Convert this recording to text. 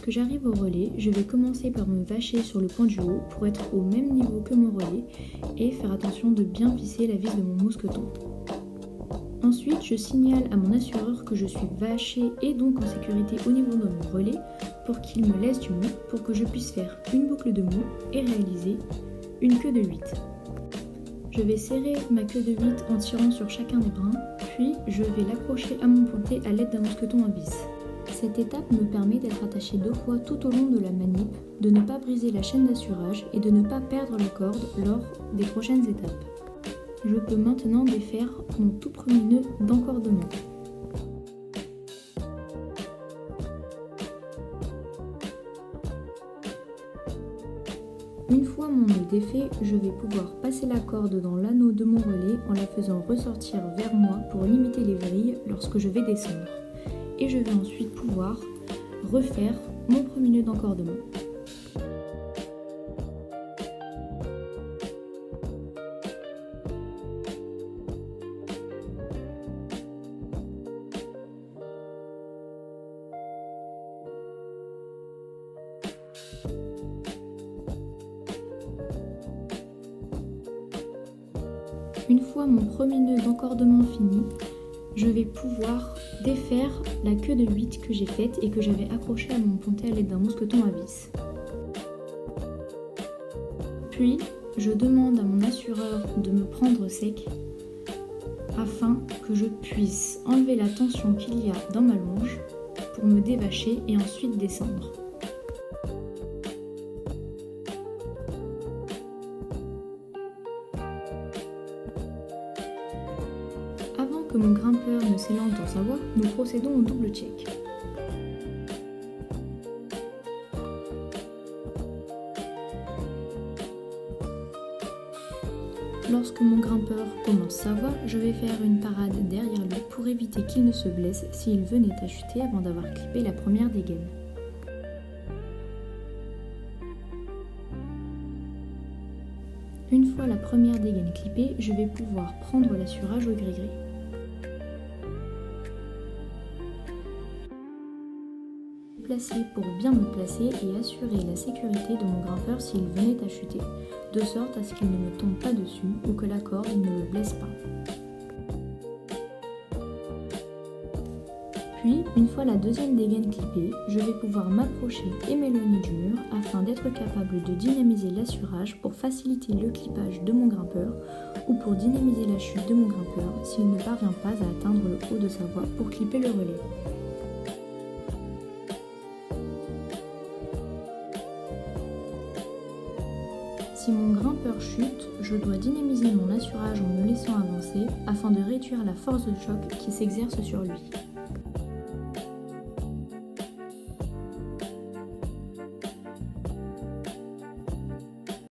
Lorsque j'arrive au relais, je vais commencer par me vacher sur le point du haut pour être au même niveau que mon relais et faire attention de bien visser la vis de mon mousqueton. Ensuite, je signale à mon assureur que je suis vachée et donc en sécurité au niveau de mon relais pour qu'il me laisse du mou pour que je puisse faire une boucle de mou et réaliser une queue de 8. Je vais serrer ma queue de 8 en tirant sur chacun des brins, puis je vais l'accrocher à mon pontet à l'aide d'un mousqueton à vis. Cette étape me permet d'être attachée 2 fois tout au long de la manip, de ne pas briser la chaîne d'assurage et de ne pas perdre la corde lors des prochaines étapes. Je peux maintenant défaire mon tout premier nœud d'encordement. Une fois mon nœud défait, je vais pouvoir passer la corde dans l'anneau de mon relais en la faisant ressortir vers moi pour limiter les vrilles lorsque je vais descendre. Et je vais ensuite pouvoir refaire mon premier nœud d'encordement. Une fois mon premier nœud d'encordement fini, je vais pouvoir défaire la queue de 8 que j'ai faite et que j'avais accrochée à mon pontet à l'aide d'un mousqueton à vis. Puis, je demande à mon assureur de me prendre sec afin que je puisse enlever la tension qu'il y a dans ma longe pour me dévacher et ensuite descendre. Avant que mon grimpeur ne s'élance dans sa voie, nous procédons au double check. Lorsque mon grimpeur commence sa voie, je vais faire une parade derrière lui pour éviter qu'il ne se blesse s'il venait à chuter avant d'avoir clippé la première dégaine. Une fois la première dégaine clippée, je vais pouvoir prendre l'assurage au gris-gris. Placer pour bien me placer et assurer la sécurité de mon grimpeur s'il venait à chuter, de sorte à ce qu'il ne me tombe pas dessus ou que la corde ne le blesse pas. Puis, une fois la deuxième dégaine clippée, je vais pouvoir m'approcher et m'éloigner du mur afin d'être capable de dynamiser l'assurage pour faciliter le clippage de mon grimpeur ou pour dynamiser la chute de mon grimpeur s'il ne parvient pas à atteindre le haut de sa voie pour clipper le relais. Si mon grimpeur chute, je dois dynamiser mon assurage en me laissant avancer afin de réduire la force de choc qui s'exerce sur lui.